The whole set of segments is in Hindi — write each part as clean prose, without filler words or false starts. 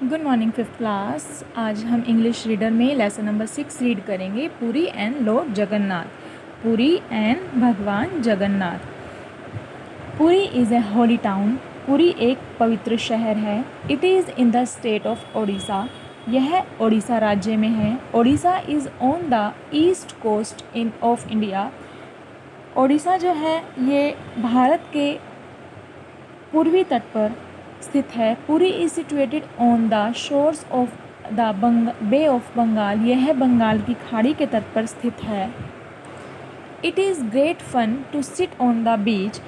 Good morning fifth class. आज हम इंग्लिश रीडर में लेसन नंबर 6 रीड करेंगे, Puri and lord Jagannath. Puri and भगवान Jagannath. Puri is a holy town. Puri एक पवित्र शहर है। It is in the state of Odisha. यह ओडिशा राज्य में है। Odisha is on the east coast of India. Odisha जो है ये भारत के पूर्वी तट पर स्थित है। Puri is situated on the shores of the bay of Bengal. यह बंगाल की खाड़ी के तट पर स्थित है। It is great fun to sit on the beach.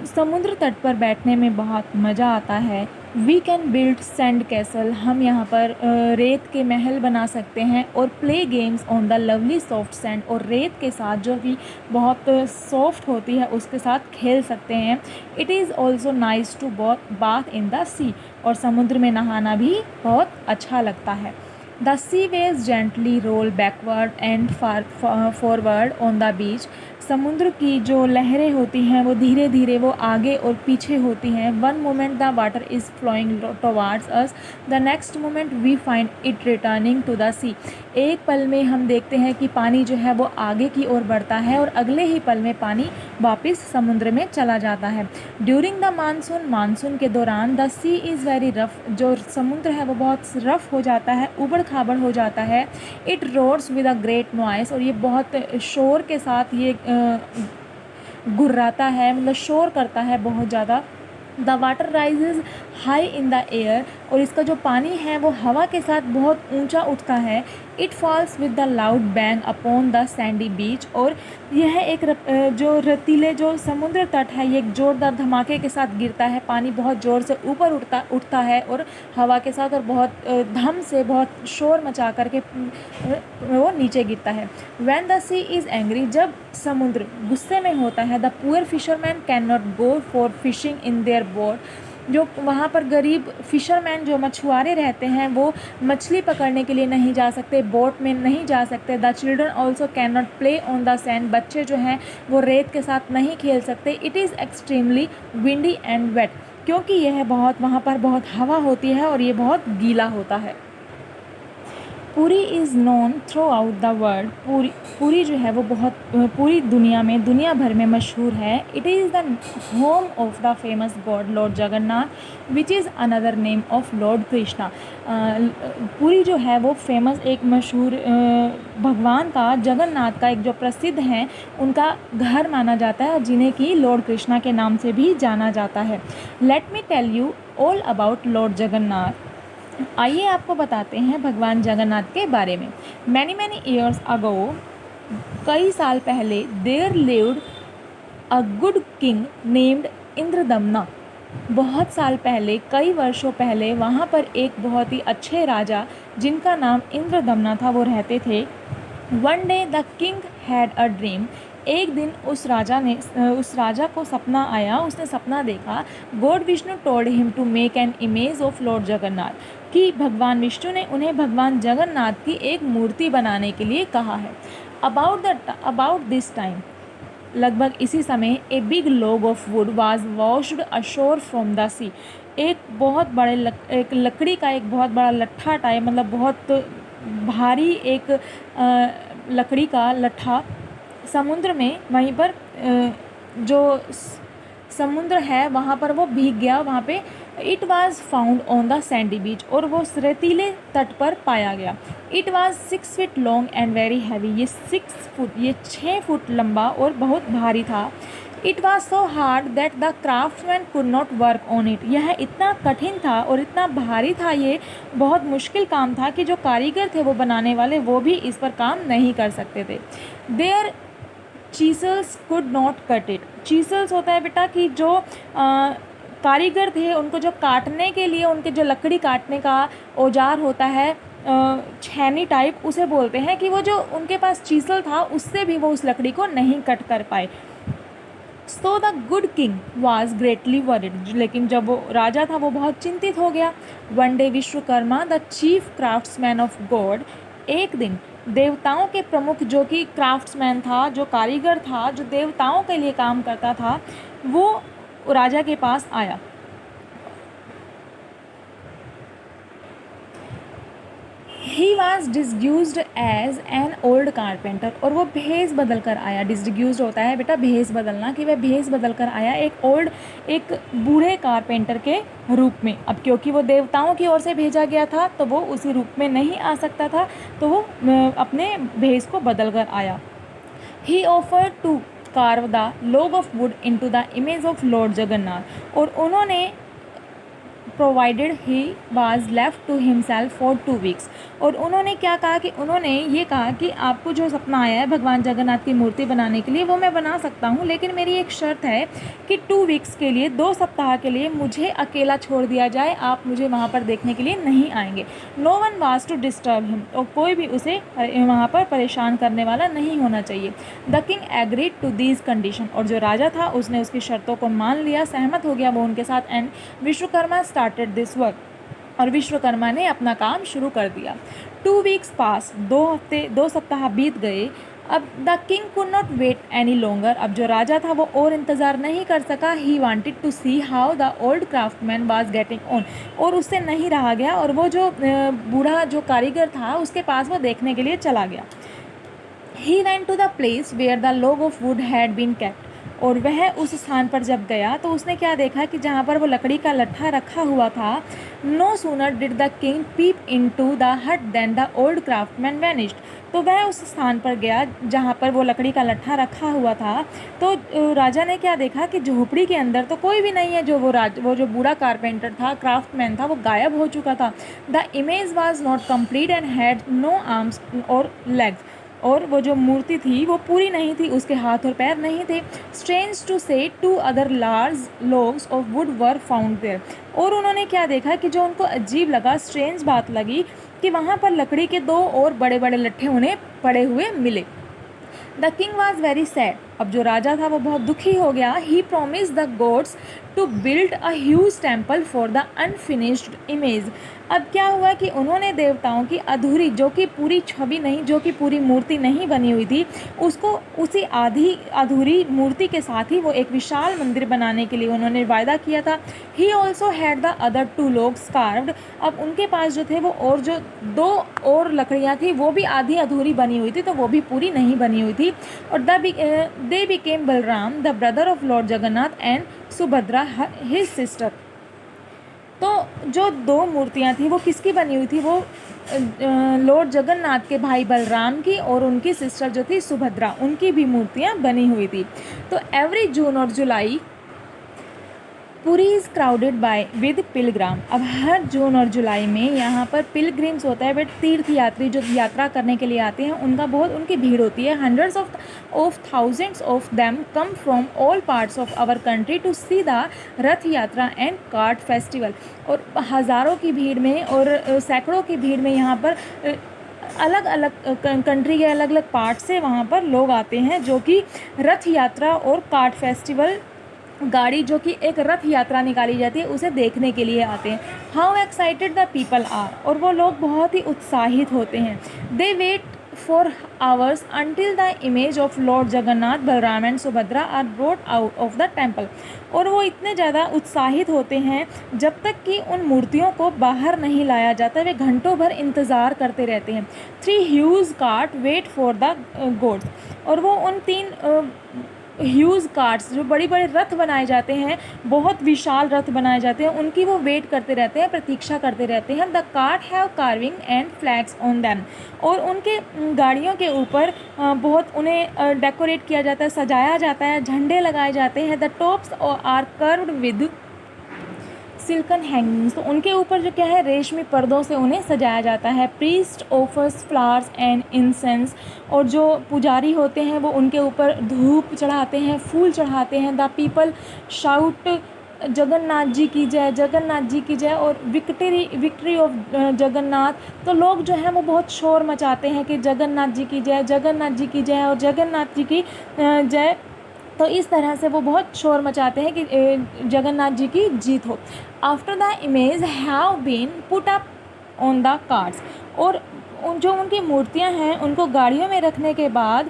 समुद्र तट पर बैठने में बहुत मज़ा आता है। We can build sand castle. हम यहाँ पर रेत के महल बना सकते हैं। और play games on the lovely soft sand. और रेत के साथ जो कि बहुत सॉफ्ट होती है उसके साथ खेल सकते हैं। It is also nice to bath in the sea. और समुद्र में नहाना भी बहुत अच्छा लगता है। The sea waves gently roll backward and forward on the beach. समुद्र की जो लहरें होती हैं वो धीरे धीरे वो आगे और पीछे होती हैं। One moment the water is flowing towards us, the next moment we find it returning to the sea. एक पल में हम देखते हैं कि पानी जो है वो आगे की ओर बढ़ता है और अगले ही पल में पानी वापस समुद्र में चला जाता है। ड्यूरिंग द मानसून, मानसून के दौरान the sea is very rough. जो समुद्र है वो बहुत रफ हो जाता है, उबड़ खाबड़ हो जाता है। It roars with a great noise. और ये बहुत शोर के साथ ये गुर्राता है, मतलब शोर करता है बहुत ज़्यादा। The water rises high in the air. और इसका जो पानी है वो हवा के साथ बहुत ऊंचा उठता है। It falls with the loud bang upon the sandy beach. और यह एक जो रतीले जो समुद्र तट है ये एक ज़ोरदार धमाके के साथ गिरता है। पानी बहुत ज़ोर से ऊपर उठता है और हवा के साथ और बहुत धम से बहुत शोर मचा करके वो नीचे गिरता है। When the sea is angry, जब समुद्र गुस्से में होता है, the poor fisherman can not go for fishing in their boat. जो वहाँ पर गरीब फिशरमैन जो मछुआरे रहते हैं वो मछली पकड़ने के लिए नहीं जा सकते, बोट में नहीं जा सकते। The children also can not play on the sand. बच्चे जो हैं वो रेत के साथ नहीं खेल सकते। It is extremely windy and wet, क्योंकि यह बहुत वहाँ पर बहुत हवा होती है और ये बहुत गीला होता है। Puri is known through out the world. Puri जो है वो बहुत पूरी दुनिया में, दुनिया भर में मशहूर है। It is the home of the famous God Lord Jagannath, which is another name of Lord Krishna. Puri जो है वो फेमस, एक मशहूर भगवान का, जगन्नाथ का एक जो प्रसिद्ध हैं उनका घर माना जाता है, जिन्हें कि लॉर्ड कृष्णा के नाम से भी जाना जाता है। Let me tell you all about Lord Jagannath. आइए आपको बताते हैं भगवान जगन्नाथ के बारे में। मैनी ईयर्स अगो, कई साल पहले, there lived a good king named Indradyumna. बहुत साल पहले, कई वर्षों पहले, वहाँ पर एक बहुत ही अच्छे राजा जिनका नाम इंद्रदमना था वो रहते थे। One day the king had a dream. एक दिन उस राजा को सपना आया। उसने सपना देखा। God Vishnu told him to make an image of Lord Jagannath, कि भगवान विष्णु ने उन्हें भगवान जगन्नाथ की एक मूर्ति बनाने के लिए कहा है। अबाउट दिस टाइम, लगभग इसी समय, a big log of wood was washed ashore from the sea. एक बहुत बड़े एक लकड़ी का एक बहुत बड़ा लट्ठा टाइप, मतलब बहुत भारी एक लकड़ी का लट्ठा समुद्र में, वहीं पर जो समुद्र है वहाँ पर वो भीग गया वहाँ पे। It was found on the sandy beach. और वो रेतीले तट पर पाया गया। It was 6 feet long and very heavy. ये 6 फुट लंबा और बहुत भारी था। It was so hard that the craftsman could not work on it. यह इतना कठिन था और इतना भारी था, ये बहुत मुश्किल काम था कि जो कारीगर थे वो बनाने वाले, वो भी इस पर काम नहीं कर सकते थे। There chisels could not cut it. Chisels होता है बेटा कि जो कारीगर थे उनको जो काटने के लिए, उनके जो लकड़ी काटने का औजार होता है, छेनी टाइप, उसे बोलते हैं, कि वो जो उनके पास चीसल था उससे भी वो उस लकड़ी को नहीं कट कर पाए। So the good king was greatly worried. लेकिन जब वो राजा था वो बहुत चिंतित हो गया। One day Vishwakarma the chief craftsman of God, एक दिन देवताओं के प्रमुख, जो कि क्राफ्ट्समैन था, जो कारीगर था, जो देवताओं के लिए काम करता था, वो राजा के पास आया। He was disguised as an old carpenter, और वो भेस बदल कर आया। डिसड्यूस्ड होता है बेटा भेस बदलना, कि वह भेस बदल कर आया एक बूढ़े कारपेंटर के रूप में। अब क्योंकि वो देवताओं की ओर से भेजा गया था तो वो उसी रूप में नहीं आ सकता था, तो वो अपने भेस को बदल कर आया। He offer to carve the log of wood into the image of Lord Jagannath, और उन्होंने provided he was left to himself for 2 weeks, और उन्होंने क्या कहा कि उन्होंने ये कहा कि आपको जो सपना आया है भगवान जगन्नाथ की मूर्ति बनाने के लिए वो मैं बना सकता हूँ, लेकिन मेरी एक शर्त है कि 2 वीक्स के लिए 2 सप्ताह के लिए मुझे अकेला छोड़ दिया जाए, आप मुझे वहाँ पर देखने के लिए नहीं आएंगे। No one was to disturb him, और कोई भी उसे वहाँ पर परेशान करने वाला नहीं होना चाहिए। The king agreed to these condition, और जो राजा था उसने उसकी शर्तों को मान लिया, सहमत हो गया वो उनके साथ। And Vishwakarma started this work, और विश्वकर्मा ने अपना काम शुरू कर दिया। 2 वीक्स पास, 2 सप्ताह बीत गए। अब the king could not wait any longer, अब जो राजा था वो और इंतज़ार नहीं कर सका। He wanted to see how the old craftsman was getting on, और उससे नहीं रहा गया, और वो जो बूढ़ा जो कारीगर था उसके पास वो देखने के लिए चला गया। He went to the place where the log of wood had been kept, और वह उस स्थान पर जब गया तो उसने क्या देखा कि जहाँ पर वो लकड़ी का लट्ठा रखा हुआ था। No sooner did the king peep into the hut then the old craftsman vanished, तो वह उस स्थान पर गया जहाँ पर वो लकड़ी का लट्ठा रखा हुआ था। तो राजा ने क्या देखा कि झोपड़ी के अंदर तो कोई भी नहीं है, जो वो जो बूढ़ा कारपेंटर था, क्राफ्टमैन था, वो गायब हो चुका था। The image was not complete and had no arms और लेग्स, और वो जो मूर्ति थी वो पूरी नहीं थी, उसके हाथ और पैर नहीं थे। स्ट्रेंज टू से 2 other large logs of wood were found there, और उन्होंने क्या देखा कि जो उनको अजीब लगा, स्ट्रेंज बात लगी कि वहाँ पर लकड़ी के 2 और बड़े बड़े लट्ठे उन्हें पड़े हुए मिले। The king was very sad, अब जो राजा था वो बहुत दुखी हो गया। He promise the gods to build a huge temple for the unfinished image. अब क्या हुआ कि उन्होंने देवताओं की अधूरी, जो कि पूरी छवि नहीं, जो कि पूरी मूर्ति नहीं बनी हुई थी, उसको उसी आधी अधूरी मूर्ति के साथ ही वो एक विशाल मंदिर बनाने के लिए उन्होंने वायदा किया था। He also had the other 2 logs carved, अब उनके पास जो थे वो और जो 2 और लकड़ियाँ थी वो भी आधी अधूरी बनी हुई थी, तो वो भी पूरी नहीं बनी हुई थी। और they became Balram the brother of Lord Jagannath and Subhadra his sister. तो जो 2 मूर्तियाँ थी वो किसकी बनी हुई थी, वो लॉर्ड जगन्नाथ के भाई बलराम की और उनकी सिस्टर जो थी सुभद्रा, उनकी भी मूर्तियाँ बनी हुई थी। तो एवरी जून और July Puri is crowded by with pilgrim, अब हर जून और जुलाई में यहाँ पर पिलग्रिम्स होता है, बट तीर्थ यात्री जो यात्रा करने के लिए आते हैं उनकी भीड़ होती है। Hundreds of thousands of them come from all parts of our country to see the Rath Yatra and cart festival, और हज़ारों की भीड़ में और सैकड़ों की भीड़ में यहाँ पर अलग अलग कंट्री के अलग अलग पार्ट से वहाँ पर लोग आते हैं, जो कि रथ यात्रा और कार्ट फेस्टिवल, गाड़ी जो कि एक रथ यात्रा निकाली जाती है, उसे देखने के लिए आते हैं। How excited the people are, और वो लोग बहुत ही उत्साहित होते हैं। They wait for hours until the image of Lord Jagannath, Balram and Subhadra are brought out of the temple, और वो इतने ज़्यादा उत्साहित होते हैं जब तक कि उन मूर्तियों को बाहर नहीं लाया जाता, वे घंटों भर इंतज़ार करते रहते हैं। 3 huge cart wait for the gods, और वो उन 3 ह्यूज कार्ट्स, जो बड़े बड़े रथ बनाए जाते हैं, बहुत विशाल रथ बनाए जाते हैं, उनकी वो वेट करते रहते हैं, प्रतीक्षा करते रहते हैं। The cart have carving and flags on them, और उनके गाड़ियों के ऊपर बहुत उन्हें डेकोरेट किया जाता है, सजाया जाता है, झंडे लगाए जाते हैं। The tops are curved with silken hangings, तो उनके ऊपर जो क्या है, रेशमी पर्दों से उन्हें सजाया जाता है। Priest offers flowers and incense, और जो पुजारी होते हैं वो उनके ऊपर धूप चढ़ाते हैं, फूल चढ़ाते हैं। The people shout Jagannath ji की जय, जगन्नाथ जी की जय, और विक्ट्री ऑफ जगन्नाथ, तो लोग जो हैं वो बहुत शोर मचाते हैं कि जगन्नाथ जी की जय, जगन्नाथ जी की जय और जगन्नाथ जी की जय। तो इस तरह से वो बहुत शोर मचाते हैं कि जगन्नाथ जी की जीत हो। After the image have been put up on the carts, और जो उनकी मूर्तियां हैं उनको गाड़ियों में रखने के बाद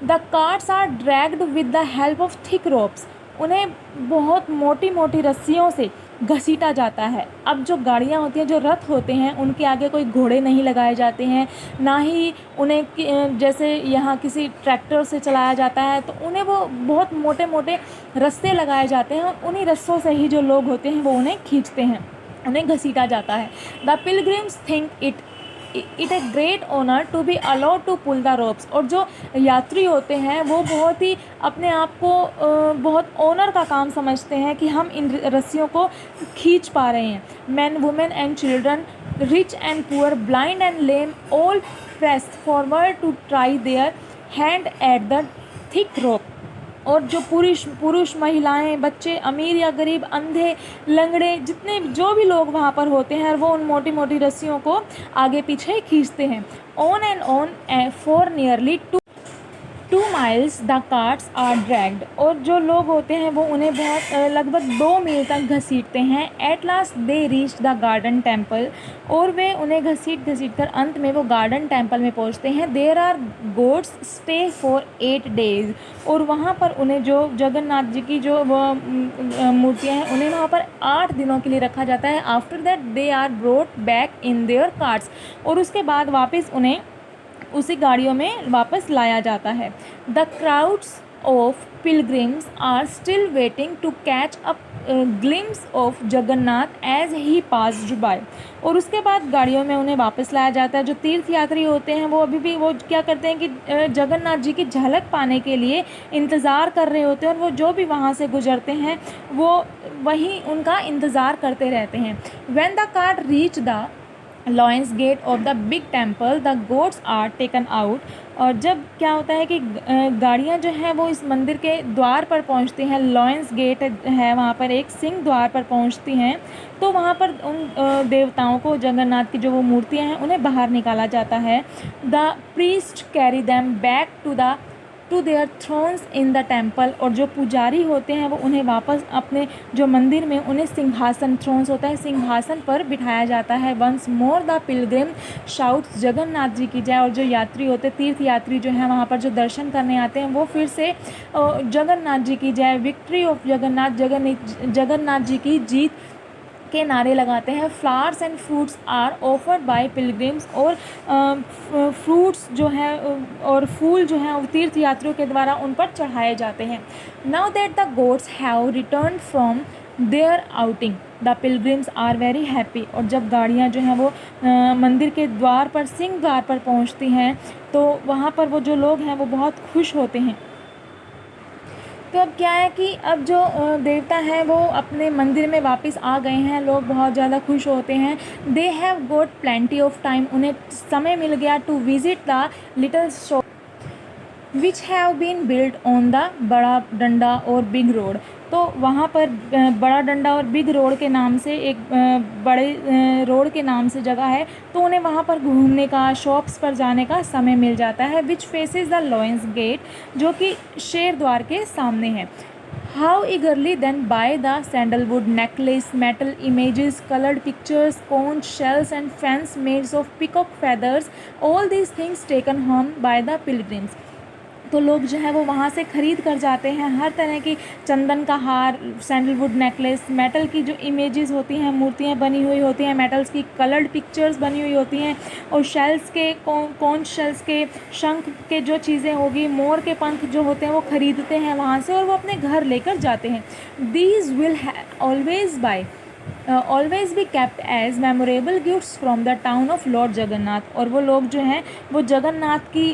the carts are dragged with the help of thick ropes, उन्हें बहुत मोटी मोटी रस्सियों से घसीटा जाता है। अब जो गाड़ियाँ होती हैं, जो रथ होते हैं, उनके आगे कोई घोड़े नहीं लगाए जाते हैं, ना ही उन्हें जैसे यहाँ किसी ट्रैक्टर से चलाया जाता है, तो उन्हें वो बहुत मोटे मोटे रस्से लगाए जाते हैं और उन्हीं रस्सों से ही जो लोग होते हैं वो उन्हें खींचते हैं, उन्हें घसीटा जाता है। The pilgrims think it a great honour to be allowed to pull the ropes. और जो यात्री होते हैं वो बहुत ही अपने आप को बहुत ऑनर का काम समझते हैं कि हम इन रस्सियों को खींच पा रहे हैं। Men, women and children, rich and poor, blind and lame, all pressed forward to try their hand at the thick rope. और जो पुरुष, महिलाएं, बच्चे, अमीर या गरीब, अंधे, लंगड़े, जितने जो भी लोग वहाँ पर होते हैं, वो उन मोटी मोटी रस्सियों को आगे पीछे खींचते हैं। On and on for nearly 2 miles the carts are dragged. और जो लोग होते हैं वो उन्हें बहुत लगभग 2 मील तक घसीटते हैं। At last they reach the garden temple. और वे उन्हें घसीट कर अंत में वो गार्डन टेम्पल में पहुंचते हैं। There are gods stay for 8 days। और वहाँ पर उन्हें जो जगन्नाथ जी की जो मूर्तियाँ हैं, उन्हें वहाँ पर 8 दिनों के लिए रखा जाता है। After that they are brought back in their carts. और उसके बाद वापस उन्हें उसी गाड़ियों में वापस लाया जाता है। The crowds of pilgrims are still waiting to catch a glimpse of Jagannath as he passed by. और उसके बाद गाड़ियों में उन्हें वापस लाया जाता है। जो तीर्थ यात्री होते हैं वो अभी भी वो क्या करते हैं कि जगन्नाथ जी की झलक पाने के लिए इंतज़ार कर रहे होते हैं, और वो जो भी वहाँ से गुजरते हैं वो वहीं उनका इंतज़ार करते रहते हैं। When the cart reach the lions gate of the big temple the gods are taken out. और जब क्या होता है कि गाड़ियाँ जो हैं वो इस मंदिर के द्वार पर पहुँचती हैं, लॉयंस गेट है वहाँ पर, एक सिंह द्वार पर पहुँचती हैं, तो वहाँ पर उन देवताओं को, जगन्नाथ की जो वो मूर्तियाँ हैं, उन्हें बाहर निकाला जाता है। The priest carry them back to their thrones in the temple. और जो पुजारी होते हैं वो उन्हें वापस अपने जो मंदिर में उन्हें सिंहासन, थ्रोन्स होता है, सिंहासन पर बिठाया जाता है। Once more the pilgrim shouts Jagannath ji की जय। और जो यात्री होते, तीर्थ यात्री जो हैं वहाँ पर जो दर्शन करने आते हैं, वो फिर से जगन्नाथ जी की जय, विक्ट्री ऑफ जगन्नाथ, जगन्नाथ जी की जीत के नारे लगाते हैं। Flowers and fruits are offered by pilgrims. और फ्रूट्स जो है और फूल जो हैं तीर्थ यात्रियों के द्वारा उन पर चढ़ाए जाते हैं। Now that the gods have return from their outing the pilgrims are very happy. और जब गाड़ियाँ जो हैं वो मंदिर के द्वार पर, सिंह द्वार पर पहुँचती हैं, तो वहाँ पर वो जो लोग हैं वो बहुत खुश होते हैं। तो अब क्या है कि अब जो देवता हैं वो अपने मंदिर में वापस आ गए हैं, लोग बहुत ज़्यादा खुश होते हैं। They have got plenty of time. उन्हें समय मिल गया to visit the little shop which have been build on the Bada Danda और बिग रोड। तो वहाँ पर बड़ा डंडा और बिग रोड के नाम से एक बड़े रोड के नाम से जगह है, तो उन्हें वहाँ पर घूमने का, शॉप्स पर जाने का समय मिल जाता है। Which faces the lions gate, जो कि शेर द्वार के सामने है। How eagerly then buy the sandalwood necklace, metal images, coloured pictures, cones, shells and fans mades of peacock feathers, all these things taken home by the pilgrims. तो लोग जो है वो वहाँ से ख़रीद कर जाते हैं हर तरह की चंदन का हार, सैंडलवुड नेकलेस, मेटल की जो इमेजेस होती हैं, मूर्तियाँ बनी हुई होती हैं, मेटल्स की कलर्ड पिक्चर्स बनी हुई होती हैं, और शेल्स के कौन शेल्स के, शंख के जो चीज़ें होगी, मोर के पंख जो होते हैं वो ख़रीदते हैं वहाँ से और वो अपने घर लेकर जाते हैं। These will always be kept as memorable gifts from the town of Lord Jagannath. और वो लोग जो हैं वो जगन्नाथ की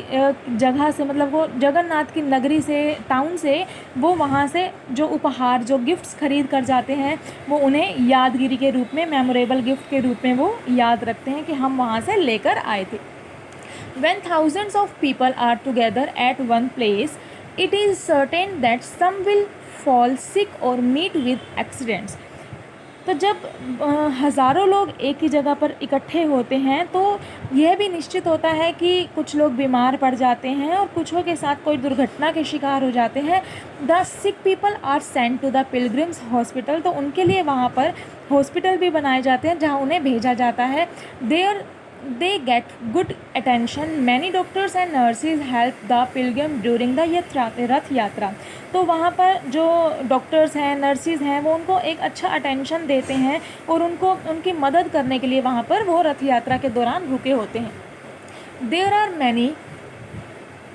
जगह से, मतलब वो जगन्नाथ की नगरी से, टाउन से, वो वहाँ से जो उपहार, जो गिफ्ट्स खरीद कर जाते हैं, वो उन्हें यादगिरी के रूप में, मेमोरेबल गिफ्ट के रूप में वो याद रखते हैं कि हम वहाँ से लेकर आए थे। When thousands of people are together at one place, it is certain that some will fall sick or meet with accidents। तो जब हज़ारों लोग एक ही जगह पर इकट्ठे होते हैं तो यह भी निश्चित होता है कि कुछ लोग बीमार पड़ जाते हैं और कुछों के साथ कोई दुर्घटना के शिकार हो जाते हैं। The sick people are sent to the pilgrims hospital. तो उनके लिए वहाँ पर हॉस्पिटल भी बनाए जाते हैं जहाँ उन्हें भेजा जाता है। There they get good attention. Many doctors and nurses help the pilgrim during the रथ यात्रा। तो वहाँ पर जो डॉक्टर्स हैं, नर्सिस हैं, वो उनको एक अच्छा अटेंशन देते हैं और उनको उनकी मदद करने के लिए वहाँ पर वो रथ यात्रा के दौरान रुके होते हैं। There are many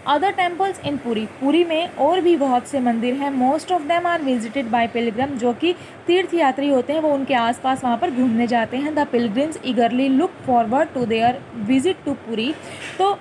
other temples in Puri. Puri में और भी बहुत से मंदिर हैं। Most of them are visited by pilgrim, जो कि तीर्थ यात्री होते हैं, वो उनके आसपास वहाँ पर घूमने जाते हैं। The pilgrims eagerly look forward to their visit to Puri. तो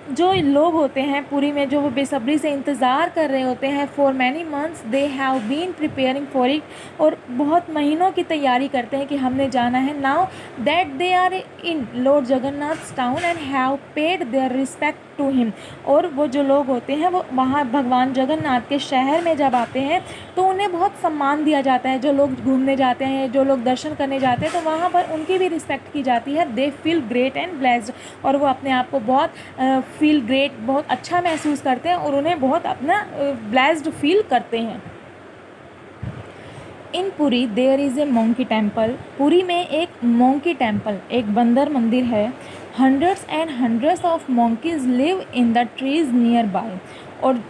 जो लोग होते हैं पुरी में, जो वो बेसब्री से इंतज़ार कर रहे होते हैं, for many months they have been preparing for it, और बहुत महीनों की तैयारी करते हैं कि हमने जाना है। Now that they are in lord Jagannath town and have paid their respect to him. और वो जो लोग होते हैं वो वहाँ भगवान जगन्नाथ के शहर में जब आते हैं तो उन्हें बहुत सम्मान दिया जाता है। जो लोग घूमने जाते हैं, जो लोग दर्शन करने जाते हैं, तो वहाँ पर उनकी भी रिस्पेक्ट की जाती है। They feel great and blessed, और वो अपने आप को बहुत फील ग्रेट, बहुत अच्छा महसूस करते हैं और उन्हें बहुत अपना ब्लेस्ड फील करते हैं। In Puri there is a monkey temple. Puri में एक मोंकी टेम्पल, एक बंदर मंदिर है। Hundreds and hundreds of monkeys live in the trees nearby, और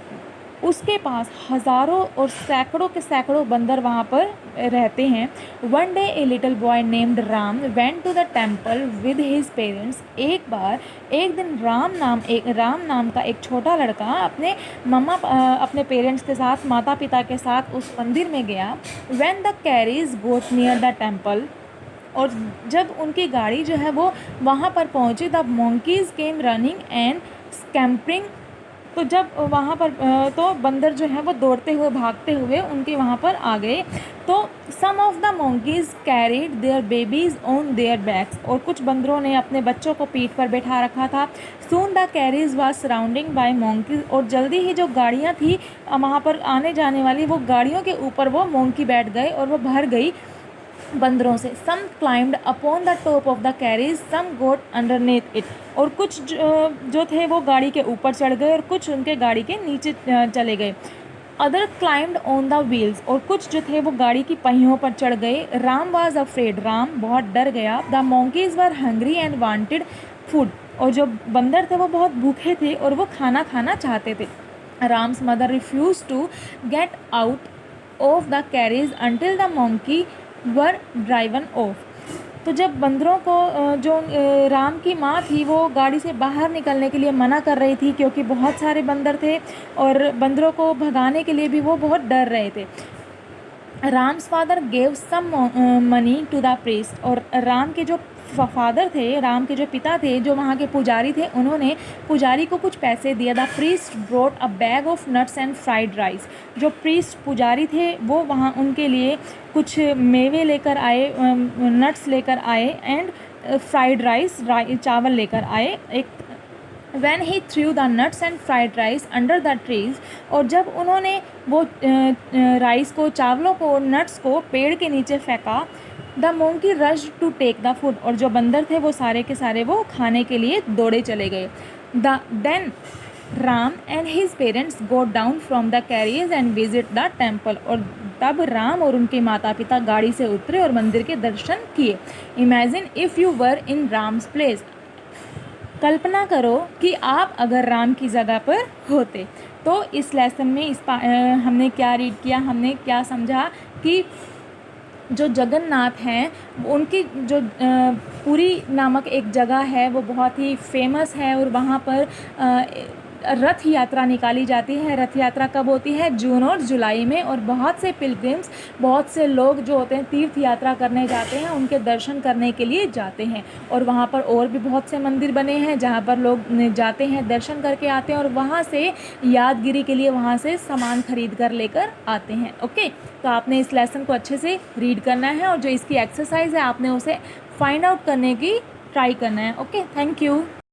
उसके पास हज़ारों और सैकड़ों के सैकड़ों बंदर वहाँ पर रहते हैं। One day a little boy named Ram went to the temple with his parents. एक दिन राम नाम का एक छोटा लड़का अपने पेरेंट्स के साथ, माता पिता के साथ उस मंदिर में गया। When the carriage got near the temple, और जब उनकी गाड़ी जो है वो वहाँ पर पहुँची, the monkeys came running and scampering. तो जब वहाँ पर तो बंदर जो है वो दौड़ते हुए, भागते हुए उनके वहाँ पर आ गए। तो some of the monkeys carried their babies on their backs, और कुछ बंदरों ने अपने बच्चों को पीठ पर बैठा रखा था। Soon the carriage was surrounding by monkeys, और जल्दी ही जो गाड़ियाँ थी वहाँ पर आने जाने वाली, वो गाड़ियों के ऊपर वो मोंकी बैठ गए और वो भर गई बंदरों से। Some climbed upon the top of the carriages, some got underneath it, और कुछ जो थे वो गाड़ी के ऊपर चढ़ गए और कुछ उनके गाड़ी के नीचे चले गए। Other climbed on the wheels, और कुछ जो थे वो गाड़ी की पहियों पर चढ़ गए। राम वाज अफ्रेड, राम बहुत डर गया। The monkeys were hungry and wanted food, और जो बंदर थे वो बहुत भूखे थे और वो खाना खाना चाहते थे। Ram's mother refuse to get out of the carriage until the monkey were driven off. तो जब बंदरों को जो राम की माँ थी वो गाड़ी से बाहर निकलने के लिए मना कर रही थी, क्योंकि बहुत सारे बंदर थे और बंदरों को भगाने के लिए भी वो बहुत डर रहे थे। Ram's father gave some money to the priest, और राम के जो फादर थे, राम के जो पिता थे, जो वहाँ के पुजारी थे, उन्होंने पुजारी को कुछ पैसे दिया। The priest brought a bag of nuts and fried rice. जो प्रीस्ट पुजारी थे वो वहाँ उनके लिए कुछ मेवे लेकर आए, नट्स लेकर आए, एंड फ्राइड राइस, चावल लेकर आए। एक When he threw the nuts and fried rice under the trees, और जब उन्होंने वो राइस को, चावलों को, नट्स को पेड़ के नीचे फेंका, the monkey rushed to take the food, और जो बंदर थे वो सारे के सारे वो खाने के लिए दौड़े चले गए। Then Ram and his parents go down from the carriers and visit the temple, और तब राम और उनके माता पिता गाड़ी से उतरे और मंदिर के दर्शन किए। Imagine if you were in Ram's place, कल्पना करो कि आप अगर राम की जगह पर होते। तो इस लेसन में हमने क्या रीड किया, हमने क्या समझा कि जो जगन्नाथ हैं उनकी जो पुरी नामक एक जगह है वो बहुत ही फेमस है, और वहाँ पर रथ यात्रा निकाली जाती है। रथ यात्रा कब होती है? जून और जुलाई में, और बहुत से पिलग्रिम्स, बहुत से लोग जो होते हैं तीर्थ यात्रा करने जाते हैं, उनके दर्शन करने के लिए जाते हैं। और वहाँ पर और भी बहुत से मंदिर बने हैं जहाँ पर लोग जाते हैं, दर्शन करके आते हैं, और वहाँ से यादगिरी के लिए वहाँ से सामान खरीद कर लेकर आते हैं। ओके, तो आपने इस लेसन को अच्छे से रीड करना है, और जो इसकी एक्सरसाइज है आपने उसे फाइंड आउट करने की ट्राई करना है। Okay, thank you.